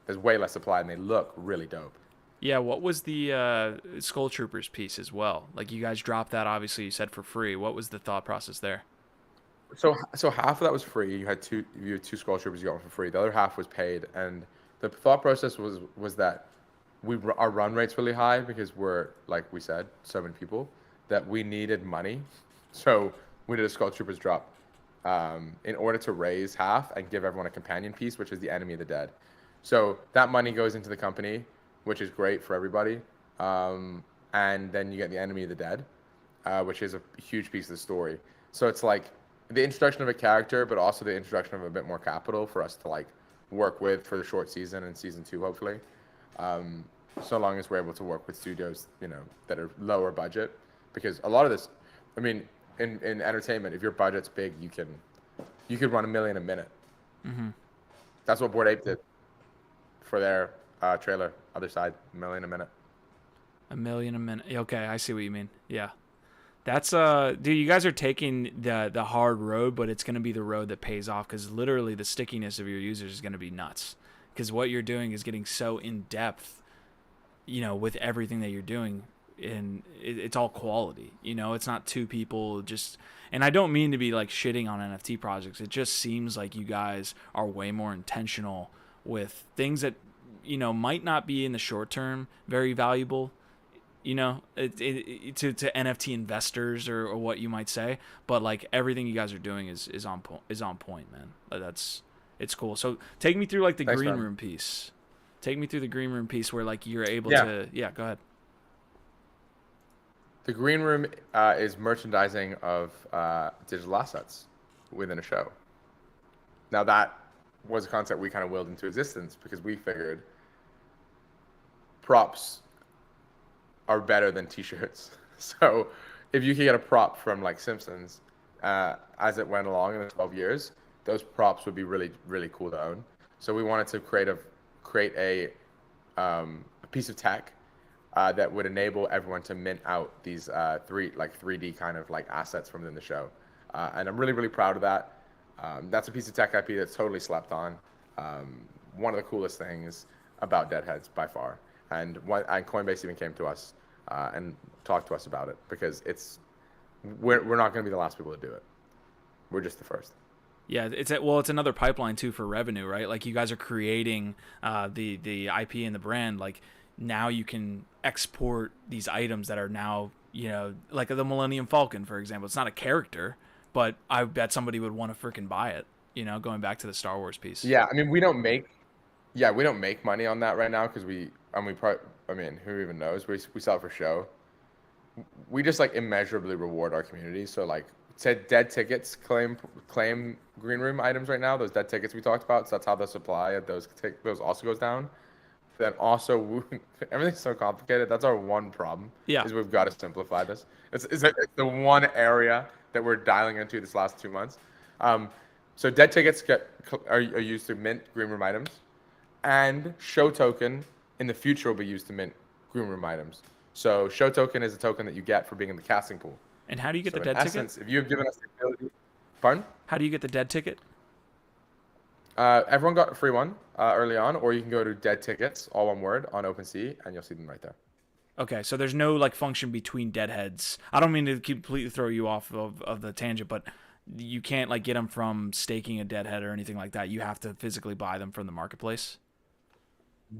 there's way less supply and they look really dope. Yeah, what was the Skull Troopers piece as well? Like you guys dropped that, obviously you said for free. What was the thought process there? So half of that was free. You had two Skull Troopers you got one for free. The other half was paid, and the thought process was that our run rate's really high because we're, like we said, so many people, that we needed money. So we did a Skull Troopers drop in order to raise half and give everyone a companion piece, which is the Enemy of the Dead. So that money goes into the company, which is great for everybody. And then you get the Enemy of the Dead, which is a huge piece of the story. So it's like the introduction of a character, but also the introduction of a bit more capital for us to like work with for the short season and season 2, hopefully. So long as we're able to work with studios, you know, that are lower budget, because a lot of this, I mean, in entertainment, if your budget's big, you could run $1 million a minute. Mm-hmm. That's what Bored Ape did for their trailer. Other Side, $1 million a minute. $1 million a minute. Okay, I see what you mean. Yeah, that's dude, you guys are taking the hard road, but it's gonna be the road that pays off, because literally the stickiness of your users is gonna be nuts. Because what you're doing is getting so in depth, you know, with everything that you're doing, and it's all quality. You know, it's not two people just. And I don't mean to be like shitting on NFT projects. It just seems like you guys are way more intentional with things that, you know, might not be in the short term very valuable, you know, to NFT investors or what you might say. But like everything you guys are doing is on point, man. It's cool. So take me through like the green room piece. Take me through the green room piece where like you're able to. Yeah, go ahead. The green room is merchandising of digital assets within a show. Now that was a concept we kind of willed into existence because we figured props are better than t-shirts. So if you can get a prop from like Simpsons as it went along in the 12 years, those props would be really, really cool to own. So we wanted to create a piece of tech that would enable everyone to mint out these 3D kind of like assets from within the show. And I'm really, really proud of that. That's a piece of tech IP that's totally slept on. One of the coolest things about DeadHeads by far. And Coinbase even came to us and talked to us about it because we're not going to be the last people to do it. We're just the first. Yeah, it's another pipeline too for revenue, right? Like you guys are creating the IP and the brand. Like now you can export these items that are now, you know, like the Millennium Falcon, for example. It's not a character, but I bet somebody would want to freaking buy it. You know, going back to the Star Wars piece. Yeah, I mean, we don't make money on that right now because who even knows? We sell it for show. We just like immeasurably reward our community. So like, said dead tickets claim green room items right now. Those dead tickets we talked about. So that's how the supply of those also goes down. Then also everything's so complicated. That's our one problem. Yeah. Is we've got to simplify this. It's the one area that we're dialing into this last 2 months. So dead tickets are used to mint green room items, and show token in the future will be used to mint green room items. So show token is a token that you get for being in the casting pool. And how do you get the in dead essence, ticket? if you have given us the ability, pardon? How do you get the dead ticket? Everyone got a free one early on, or you can go to dead tickets, all one word, on OpenSea, and you'll see them right there. Okay, so there's no like function between DeadHeads. I don't mean to completely throw you off of the tangent, but you can't like get them from staking a DeadHead or anything like that. You have to physically buy them from the marketplace.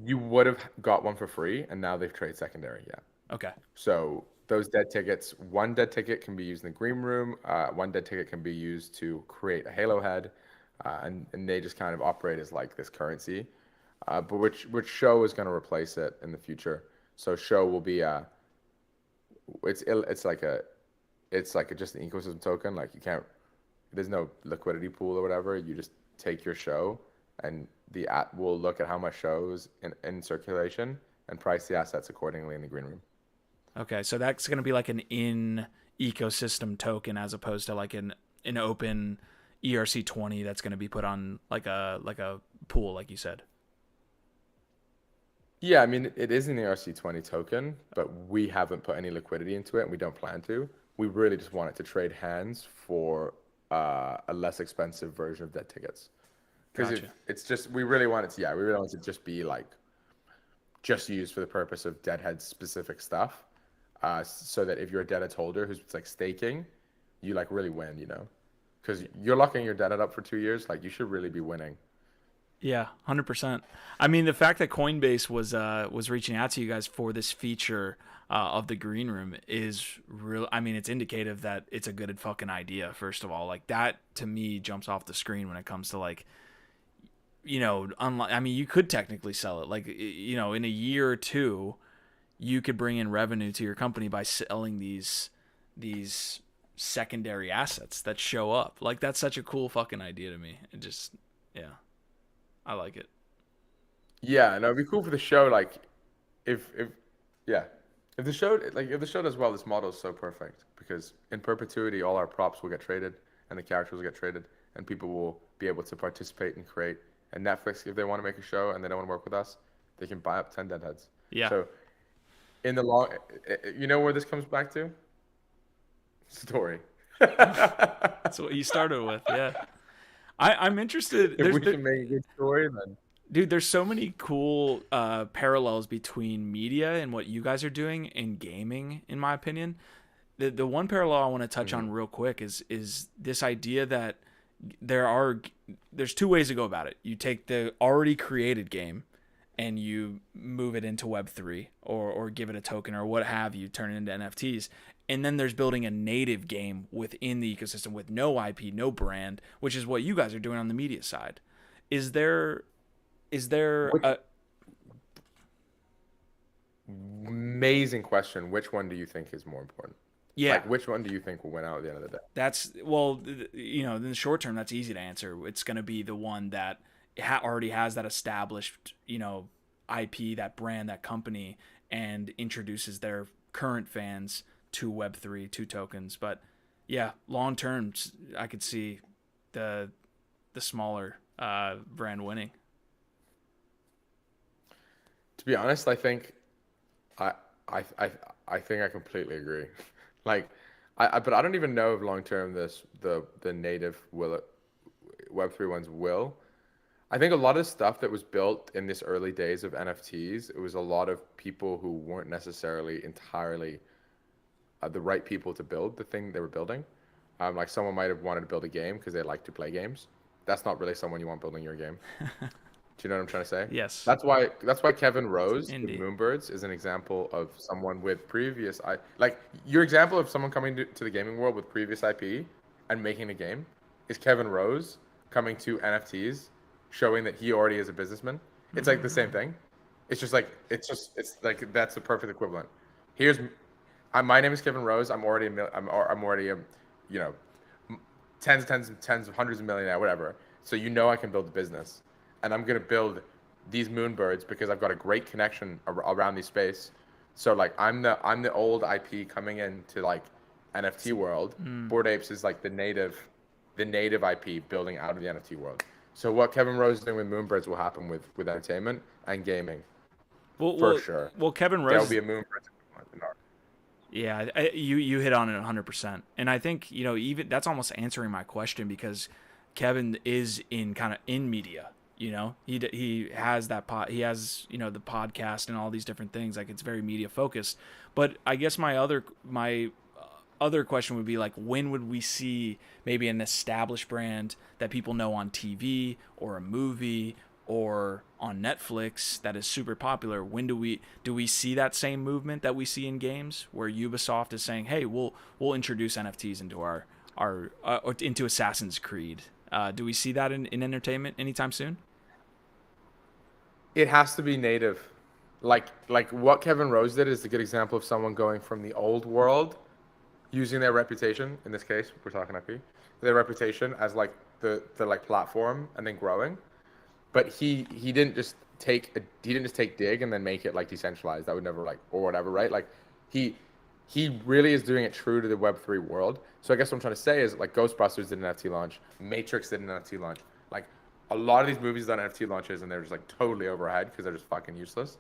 You would have got one for free, and now they've traded secondary. Yeah. Okay. So those dead tickets, one dead ticket can be used in the green room. One dead ticket can be used to create a Halo head, and they just kind of operate as like this currency. But which show is going to replace it in the future? So show will be it's like just an ecosystem token. Like there's no liquidity pool or whatever. You just take your show, and the app will look at how much shows in circulation and price the assets accordingly in the green room. Okay, so that's going to be like an in-ecosystem token as opposed to like an open ERC20 that's going to be put on like a pool, like you said. Yeah, I mean, it is an ERC20 token, but we haven't put any liquidity into it, and we don't plan to. We really just want it to trade hands for a less expensive version of dead tickets. Because it's just, we really want it to just be like, just used for the purpose of DeadHeads specific stuff. So that if you're a DeadHeads holder who's like staking, you like really win, you know? Because you're locking your DeadHead up for 2 years, like you should really be winning. Yeah, 100%. I mean, the fact that Coinbase was reaching out to you guys for this feature of the green room is real. I mean, it's indicative that it's a good fucking idea. First of all, like that to me jumps off the screen when it comes to like, you know, I mean, you could technically sell it. Like, you know, in a year or two, you could bring in revenue to your company by selling these secondary assets that show up. Like, that's such a cool fucking idea to me. It just, yeah, I like it. Yeah, no, it'd be cool for the show. Like, if the show does well, this model is so perfect because in perpetuity, all our props will get traded and the characters will get traded, and people will be able to participate and create. And Netflix, if they want to make a show and they don't want to work with us, they can buy up 10 DeadHeads. Yeah. So, in the long, you know where this comes back to? Story. That's what you started with, yeah. I'm interested. If we can make a good story, then. Dude, there's so many cool parallels between media and what you guys are doing in gaming, in my opinion. The one parallel I want to touch on real quick is this idea that there's two ways to go about it. You take the already created game and you move it into Web3 or give it a token or what have you, turn it into NFTs. And then there's building a native game within the ecosystem with no IP, no brand, which is what you guys are doing on the media side. Is there a... Amazing question. Which one do you think is more important? Yeah. Like, which one do you think will win out at the end of the day? Well, you know, in the short term, that's easy to answer. It's going to be the one that already has that established, you know, IP, that brand, that company, and introduces their current fans to Web3, to tokens. But yeah, long term, I could see the smaller brand winning. To be honest, I think I think I completely agree. Like, but I don't even know if long term the native Web3 ones will. I think a lot of stuff that was built in this early days of NFTs, it was a lot of people who weren't necessarily entirely the right people to build the thing they were building. Like someone might have wanted to build a game because they like to play games. That's not really someone you want building your game. Do you know what I'm trying to say? Yes. That's why Kevin Rose with Indeed. Moonbirds is an example of someone with previous like your example of someone coming to the gaming world with previous IP and making a game is Kevin Rose coming to NFTs, showing that he already is a businessman. It's like the same thing. It's like that's the perfect equivalent. My name is Kevin Rose. I'm already a, you know, tens of hundreds of millionaire, whatever. So I can build a business, and I'm gonna build these moonbirds because I've got a great connection around the space. So like I'm the old IP coming into like NFT world. Bored Apes is like the native IP building out of the NFT world. So what Kevin Rose is doing with moonbirds will happen with entertainment and gaming. For sure. Well, Kevin Rose. There'll be a moonbirds. Yeah, you hit on it 100%, and I think even that's almost answering my question because Kevin is in media. He has that he has the podcast and all these different things. Like it's very media focused. But I guess my other question would be like, when would we see maybe an established brand that people know on TV or a movie or on Netflix that is super popular? When do we see that same movement that we see in games where Ubisoft is saying, hey, we'll introduce NFTs into our into Assassin's Creed? Do we see that in entertainment anytime soon? It has to be native. Like what Kevin Rose did is a good example of someone going from the old world, using their reputation, in this case, we're talking IP, their reputation as like the like platform and then growing. But he didn't just take Dig and then make it like decentralized. That would never or whatever, right? Like he really is doing it true to the Web3 world. So I guess what I'm trying to say is like Ghostbusters did an NFT launch, Matrix did an NFT launch. Like a lot of these movies done NFT launches and they're just like totally overhead because they're just fucking useless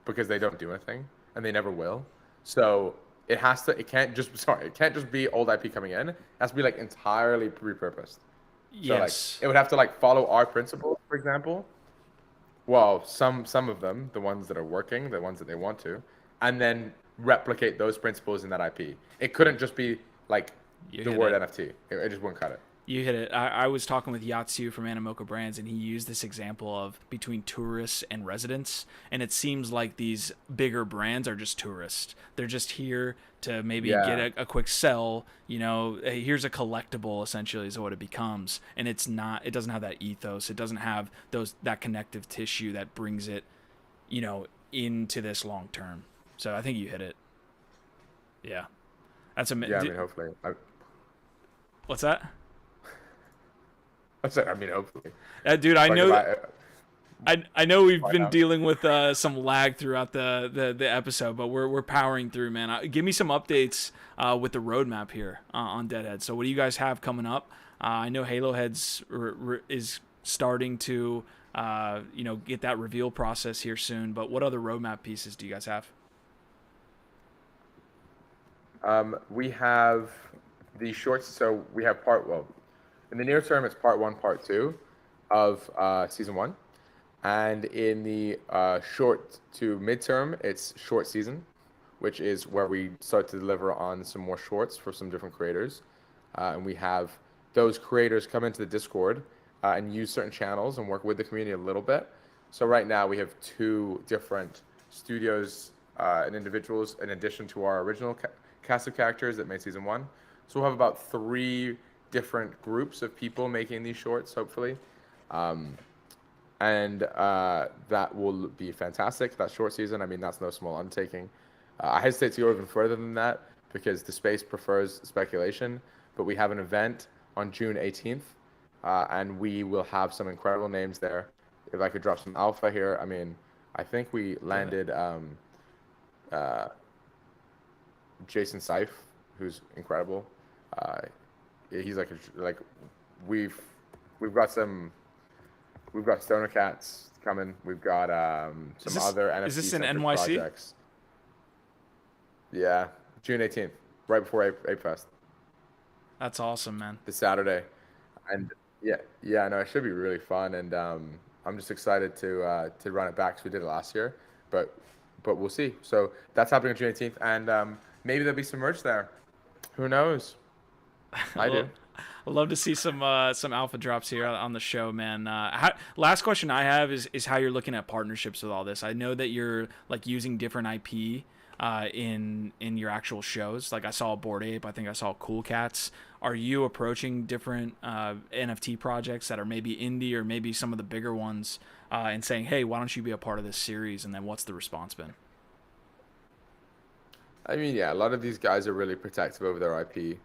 because they don't do anything and they never will. So it can't just be old IP coming in. It has to be like entirely repurposed. Yes. So like it would have to like follow our principles, for example. Well, some of them, the ones that are working, the ones that they want to, and then replicate those principles in that IP. It couldn't just be like the word NFT. It just wouldn't cut it. You hit it. I was talking with Yatsu from Animoca Brands, and he used this example of between tourists and residents. And it seems like these bigger brands are just tourists. They're just here to maybe get a quick sell. Here's a collectible, essentially, is what it becomes. And it doesn't have that ethos. It doesn't have that connective tissue that brings it, into this long term. So I think you hit it. Yeah. That's amazing. Yeah, I mean, hopefully. What's that? Hopefully. Dude, I know. I know we've been dealing with some lag throughout the episode, but we're powering through, man. Give me some updates with the roadmap here on DeadHeads. So what do you guys have coming up? I know Halo Heads is starting to get that reveal process here soon. But what other roadmap pieces do you guys have? We have the shorts. So we have in the near term, it's part 1, part 2 of season 1. And in the short to midterm, it's short season, which is where we start to deliver on some more shorts for some different creators. And we have those creators come into the Discord and use certain channels and work with the community a little bit. So right now we have 2 different studios and individuals in addition to our original cast of characters that made season 1. So we'll have about 3 different groups of people making these shorts, hopefully. And that will be fantastic. That short season, I mean, that's no small undertaking. I hesitate to go even further than that because the space prefers speculation, but we have an event on June 18th, and we will have some incredible names there. If I could drop some alpha here, I mean, I think we landed Jason Seif, who's incredible. He's we've got Stoner Cats coming. We've got other NFT is this in NYC? Projects. Yeah, June 18th, right before Ape Fest. That's awesome, man. This Saturday, and no, it should be really fun, and I'm just excited to run it back because we did it last year, but we'll see. So that's happening on June 18th, and maybe there'll be some merch there. Who knows? I do. I'd love to see some alpha drops here on the show, man. Last question I have is how you're looking at partnerships with all this. I know that you're like using different IP in your actual shows. Like I saw Bored Ape, I think I saw Cool Cats. are you approaching different NFT projects that are maybe indie or maybe some of the bigger ones and saying, hey, why don't you be a part of this series? And then what's the response been? I mean, yeah, a lot of these guys are really protective over their IP.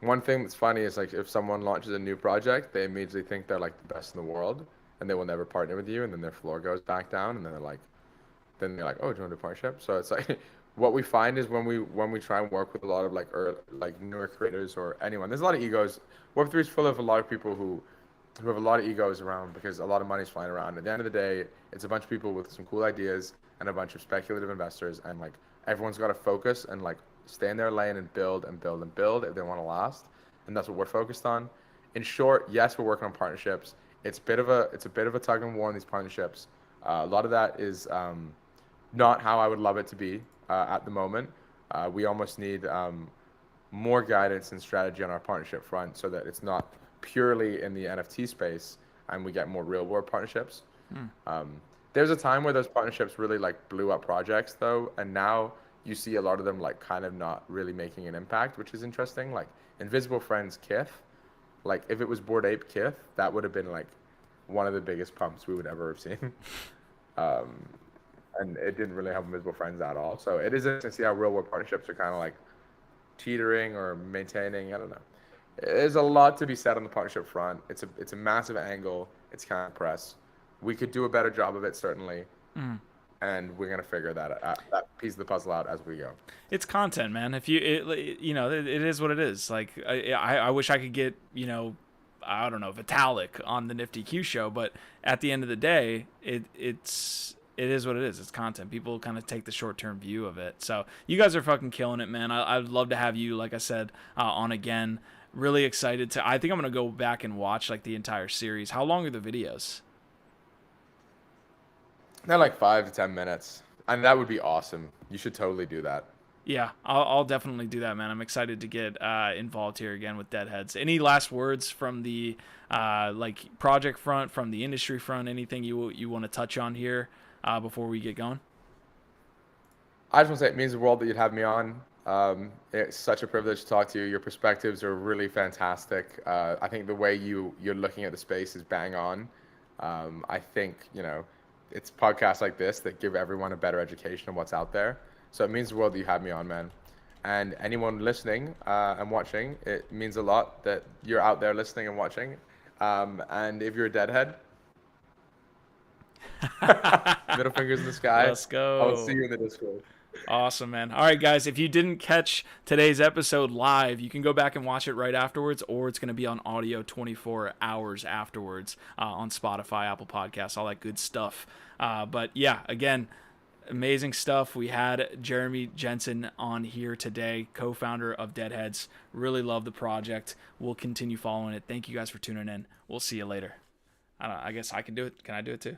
One thing that's funny is like if someone launches a new project, they immediately think they're like the best in the world, and they will never partner with you, and then their floor goes back down, and then they're like, oh, do you want to do a partnership? So it's like what we find is when we try and work with a lot of like newer creators or anyone, there's a lot of egos. Web3 is full of a lot of people who have a lot of egos around because a lot of money's flying around. At the end of the day, it's a bunch of people with some cool ideas and a bunch of speculative investors, and like everyone's got to focus and like stay in their lane and build and build and build if they want to last. And that's what we're focused on. In short, yes, we're working on partnerships. It's a bit of a tug and war in these partnerships. A lot of that is not how I would love it to be at the moment. We almost need more guidance and strategy on our partnership front so that it's not purely in the NFT space and we get more real world partnerships. There's a time where those partnerships really like blew up projects though, and now you see a lot of them like kind of not really making an impact, which is interesting. Like Invisible Friends Kith, like if it was Bored Ape Kith, that would have been like one of the biggest pumps we would ever have seen. And it didn't really have Invisible Friends at all. So it is interesting to see how real world partnerships are kind of like teetering or maintaining. I don't know. There's a lot to be said on the partnership front. It's a massive angle. It's kind of press. We could do a better job of it certainly, and we're gonna figure that piece of the puzzle out as we go. It's content, man. If it is what it is. Like I wish I could get I don't know, Vitalik on the Nifty Q show, but at the end of the day, it is what it is. It's content. People kind of take the short-term view of it. So you guys are fucking killing it, man. I'd love to have you, like I said, on again. Really excited to. I think I'm gonna go back and watch like the entire series. How long are the videos? They're like 5 to 10 minutes, and that would be awesome. You should totally do that. Yeah, I'll definitely do that, man. I'm excited to get involved here again with DeadHeads. Any last words from the like project front, from the industry front? Anything you want to touch on here before we get going? I just want to say it means the world that you'd have me on. It's such a privilege to talk to you. Your perspectives are really fantastic. I think the way you're looking at the space is bang on. I think it's podcasts like this that give everyone a better education of what's out there. So it means the world that you have me on, man. And anyone listening and watching, it means a lot that you're out there listening and watching. And if you're a deadhead, middle fingers in the sky. Let's go. I'll see you in the Discord. Awesome, man. All right, guys, if you didn't catch today's episode live, you can go back and watch it right afterwards, or it's going to be on audio 24 hours afterwards on Spotify, Apple Podcasts, all that good stuff. But yeah, again, amazing stuff. We had Jeremy Jensen on here today, co-founder of DeadHeads. Really love the project. We'll continue following it. Thank you guys for tuning in. We'll see you later. I guess I can do it. Can I do it too?